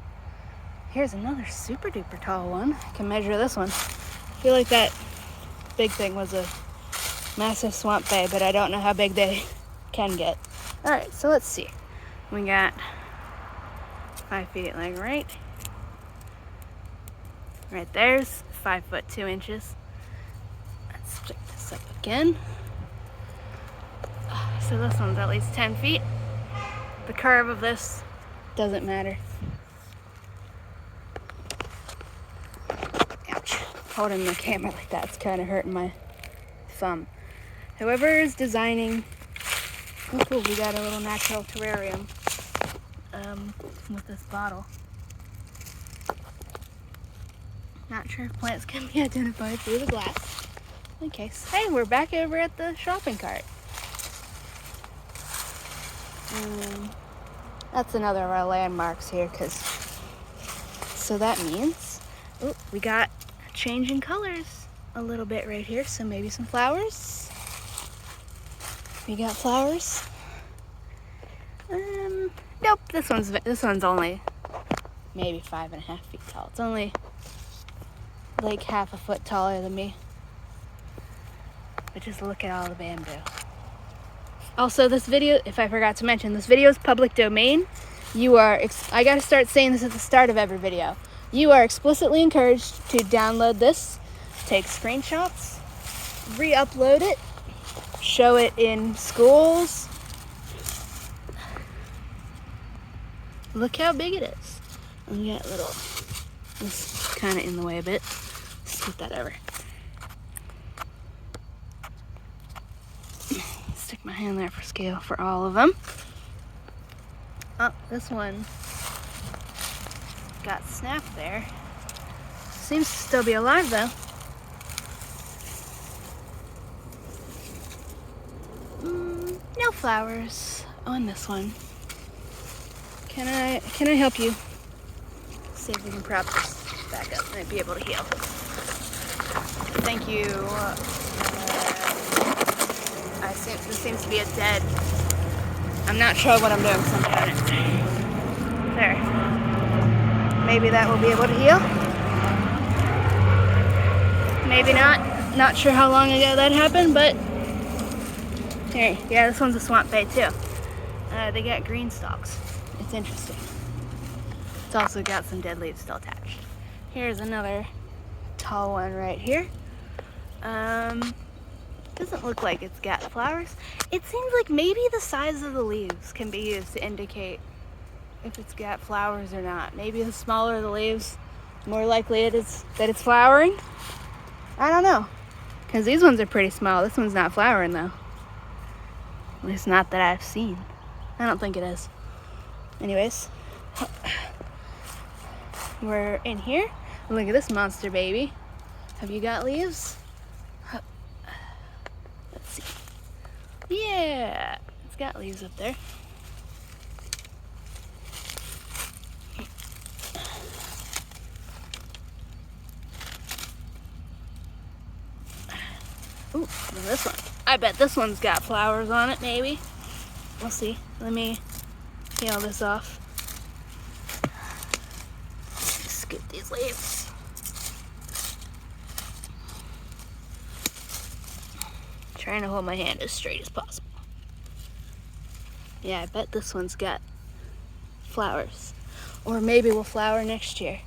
Here's another super duper tall one. I can measure this one. I feel like that big thing was a massive swamp bay, but I don't know how big they can get. All right, so let's see. We got 5 feet like right there's 5 foot 2 inches. Let's check this up again. So this one's at least 10 feet. The curve of this doesn't matter. Ouch. Holding the camera like that's kind of hurting my thumb. Whoever is designing, oh cool, we got a little natural terrarium with this bottle. Not sure if plants can be identified through the glass. Okay, so hey, we're back over at the shopping cart. That's another of our landmarks here, so that means, we got changing colors a little bit right here, so maybe some flowers. We got flowers. Nope, this one's only maybe 5.5 feet tall. It's only like half a foot taller than me. But just look at all the bamboo. Also, this video, if I forgot to mention, this video is public domain. I gotta start saying this at the start of every video. You are explicitly encouraged to download this, take screenshots, re-upload it, show it in schools. Look how big it is. We got this is kind of in the way a bit. Scoot that over. Stick my hand there for scale for all of them. Oh, this one got snapped there. Seems to still be alive though. No flowers on this one. Can I help you? See if we can prop this back up and be able to heal. Thank you. This seems to be a dead. I'm not sure what I'm doing, so I'm doing it. There. Maybe that will be able to heal. Maybe not. Not sure how long ago that happened, but here. Yeah, this one's a swamp bay too. They got green stalks. It's interesting. It's also got some dead leaves still attached. Here's another tall one right here. Doesn't look like it's got flowers. It seems like maybe the size of the leaves can be used to indicate if it's got flowers or not. Maybe the smaller the leaves, more likely it is that it's flowering. I don't know, because these ones are pretty small. This one's not flowering though. At least not that I've seen. I don't think it is. Anyways, we're in here. Look at this monster baby. Have you got leaves? Let's see. Yeah, it's got leaves up there. Ooh, this one. I bet this one's got flowers on it, maybe. We'll see. Let me peel this off. Scoop these leaves. Trying to hold my hand as straight as possible. Yeah, I bet this one's got flowers. Or maybe we'll flower next year.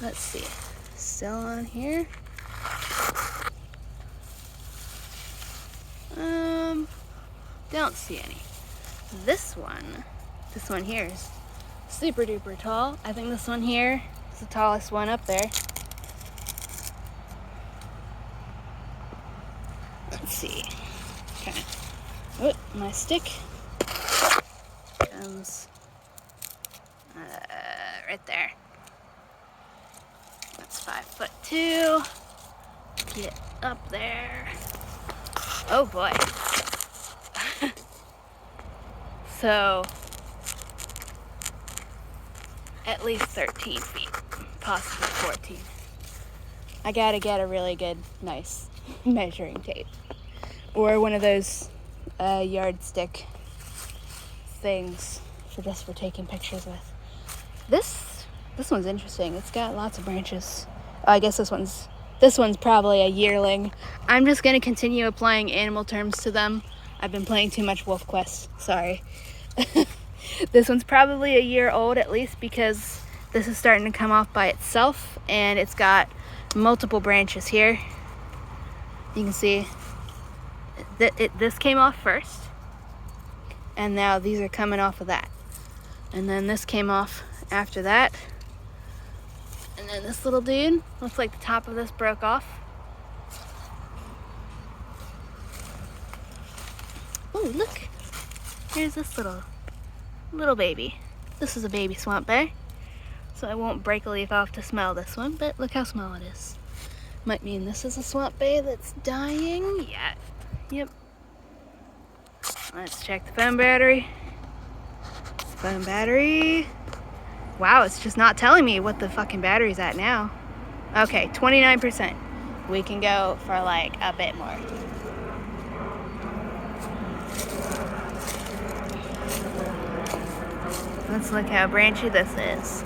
Let's see. Still on here. Don't see any. This one here is super duper tall. I think this one here is the tallest one up there. Let's see. Okay. Oh, my stick comes right there. That's 5'2". Get up there. Oh boy. So, at least 13 feet, possibly 14. I gotta get a really good, nice measuring tape. Or one of those yardstick things for taking pictures with. This one's interesting. It's got lots of branches. Oh, I guess this one's probably a yearling. I'm just gonna continue applying animal terms to them. I've been playing too much Wolf Quest, sorry. This one's probably a year old at least, because this is starting to come off by itself and it's got multiple branches here. You can see this came off first, and now these are coming off of that. And then this came off after that. And then this little dude, looks like the top of this broke off. Oh, look. Here's this little baby. This is a baby swamp bay. So I won't break a leaf off to smell this one, but look how small it is. Might mean this is a swamp bay that's dying. Yeah. Yep. Let's check the phone battery. Phone battery. Wow, it's just not telling me what the fucking battery's at now. Okay, 29%. We can go for like a bit more. Let's look how branchy this is.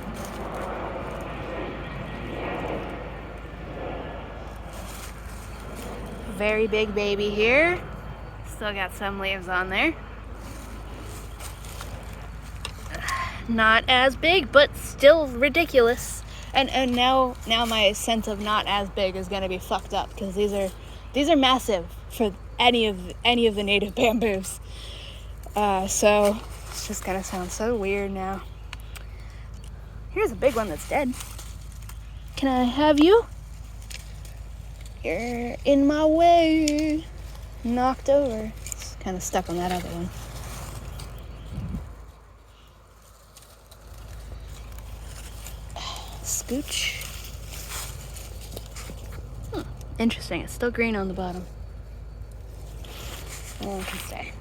Very big baby here. Still got some leaves on there. Not as big, but still ridiculous. And now my sense of not as big is gonna be fucked up because these are massive for any of the native bamboos. So it's just gonna sound so weird now. Here's a big one that's dead. Can I have you? You're in my way. Knocked over. It's kind of stuck on that other one. Scooch. Interesting. It's still green on the bottom. That one can stay.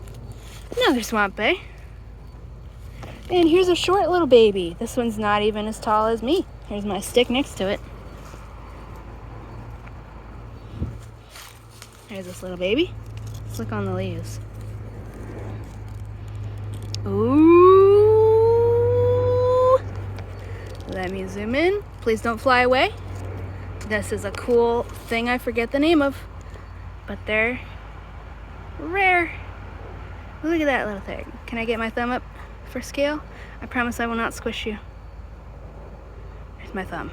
Another swamp bay. And here's a short little baby. This one's not even as tall as me. Here's my stick next to it. There's this little baby. Let's look on the leaves. Ooh. Let me zoom in. Please don't fly away. This is a cool thing I forget the name of, but they're rare. Look at that little thing. Can I get my thumb up for scale? I promise I will not squish you. There's my thumb.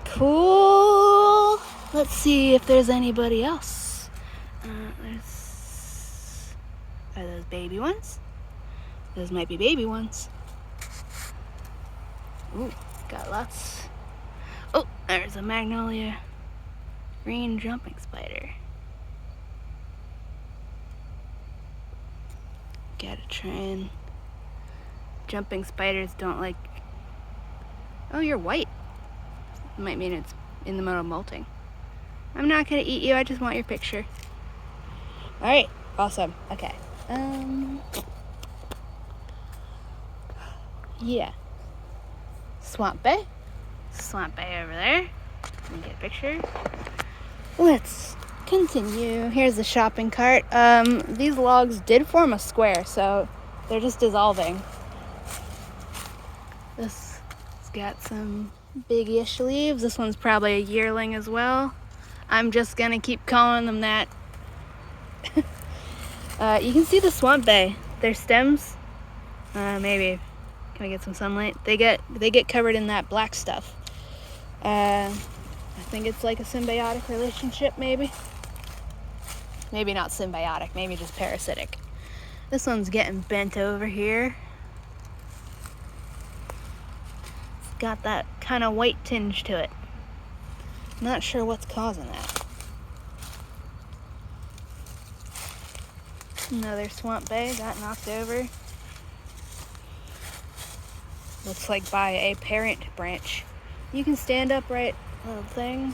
Cool. Let's see if there's anybody else. Are those baby ones? Those might be baby ones. Ooh, got lots. Oh, there's a magnolia green jumping spider. Gotta try and... Jumping spiders don't like... Oh, you're white. It might mean it's in the middle of molting. I'm not gonna eat you, I just want your picture. Alright, awesome. Okay. Yeah. Swamp bay. Swamp bay over there. Let me get a picture. Let's continue. Here's the shopping cart. These logs did form a square, so they're just dissolving. This has got some big-ish leaves. This one's probably a yearling as well. I'm just gonna keep calling them that. You can see the swamp bay. Their stems, maybe. Can we get some sunlight? They get covered in that black stuff. I think it's like a symbiotic relationship, maybe. Maybe not symbiotic, maybe just parasitic. This one's getting bent over here. It's got that kind of white tinge to it. Not sure what's causing that. Another swamp bay got knocked over. Looks like by a parent branch. You can stand upright, little thing.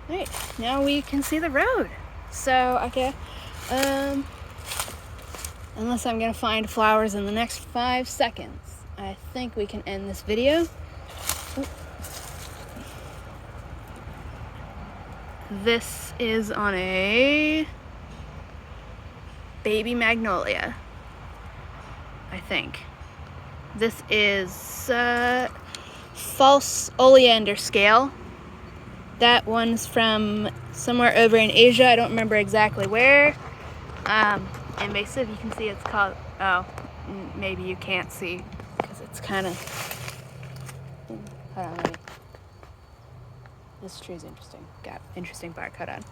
Alright, now we can see the road. So, okay. Unless I'm gonna find flowers in the next 5 seconds, I think we can end this video. Oop. This is on a baby magnolia, I think. This is false oleander scale. That one's from somewhere over in Asia. I don't remember exactly where. Invasive, you can see it's called, oh, maybe you can't see because it's kind of, hold on, maybe. This tree's interesting. Got interesting bark, hold on.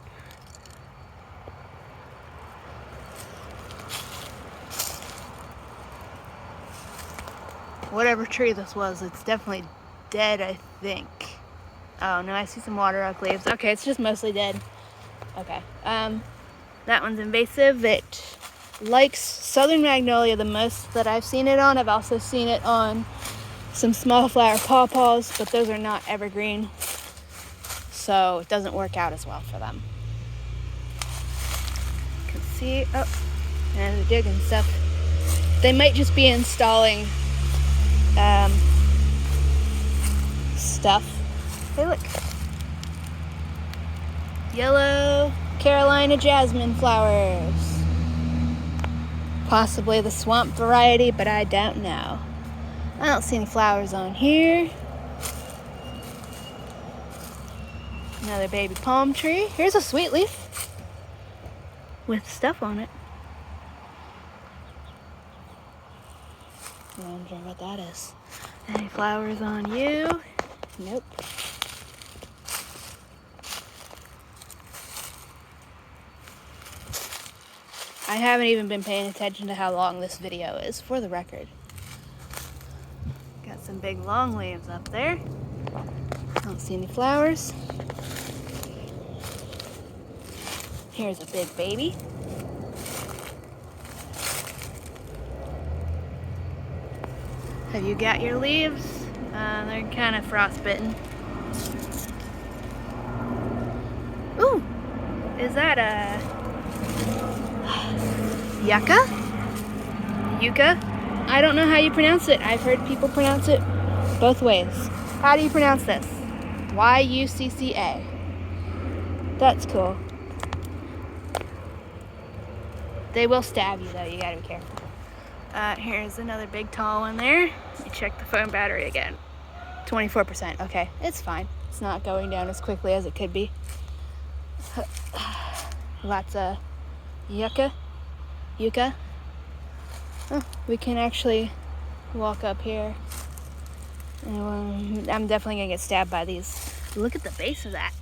Whatever tree this was, it's definitely dead, I think. Oh no, I see some water oak leaves. Okay, it's just mostly dead. Okay, that one's invasive. It likes southern magnolia the most that I've seen it on. I've also seen it on some small flower pawpaws, but those are not evergreen, so it doesn't work out as well for them. You can see, oh, and they're digging stuff. They might just be installing stuff. Hey, look. Yellow Carolina jasmine flowers. Possibly the swamp variety, but I don't know. I don't see any flowers on here. Another baby palm tree. Here's a sweet leaf with stuff on it. I'm wondering what that is. Any flowers on you? Nope. I haven't even been paying attention to how long this video is, for the record. Got some big long leaves up there. Don't see any flowers. Here's a big baby. Have you got your leaves? They're kind of frostbitten. Ooh, is that a yucca? Yucca? I don't know how you pronounce it. I've heard people pronounce it both ways. How do you pronounce this? Y-U-C-C-A. That's cool. They will stab you though, you gotta be careful. Here's another big tall one there. Let me check the phone battery again. 24%, okay, it's fine. It's not going down as quickly as it could be. Lots of yucca. Oh, we can actually walk up here. I'm definitely gonna get stabbed by these. Look at the base of that.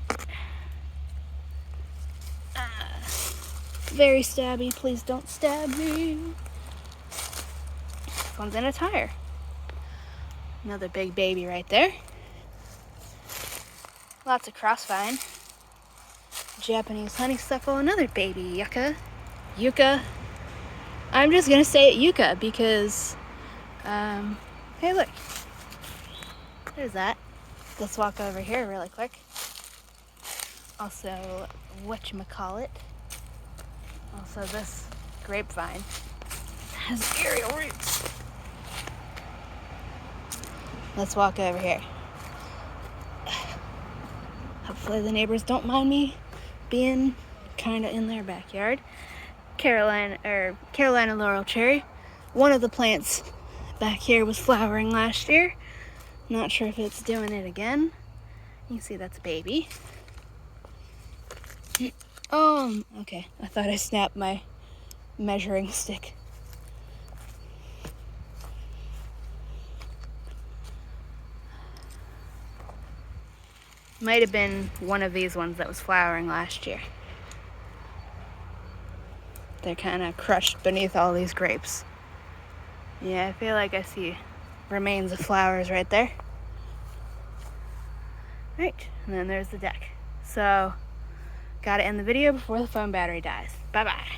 Very stabby, please don't stab me. This one's in a tire. Another big baby right there. Lots of crossvine. Japanese honeysuckle, another baby yucca. I'm just gonna say it yucca because, hey look, there's that. Let's walk over here really quick. Also, whatchamacallit. Also this grapevine has aerial roots. Let's walk over here. Hopefully the neighbors don't mind me being kind of in their backyard. Carolina laurel cherry. One of the plants back here was flowering last year. Not sure if it's doing it again. You can see that's a baby. Oh, okay. I thought I snapped my measuring stick. Might have been one of these ones that was flowering last year. They're kind of crushed beneath all these grapes. Yeah, I feel like I see remains of flowers right there. Right, and then there's the deck. So, gotta end the video before the phone battery dies. Bye-bye.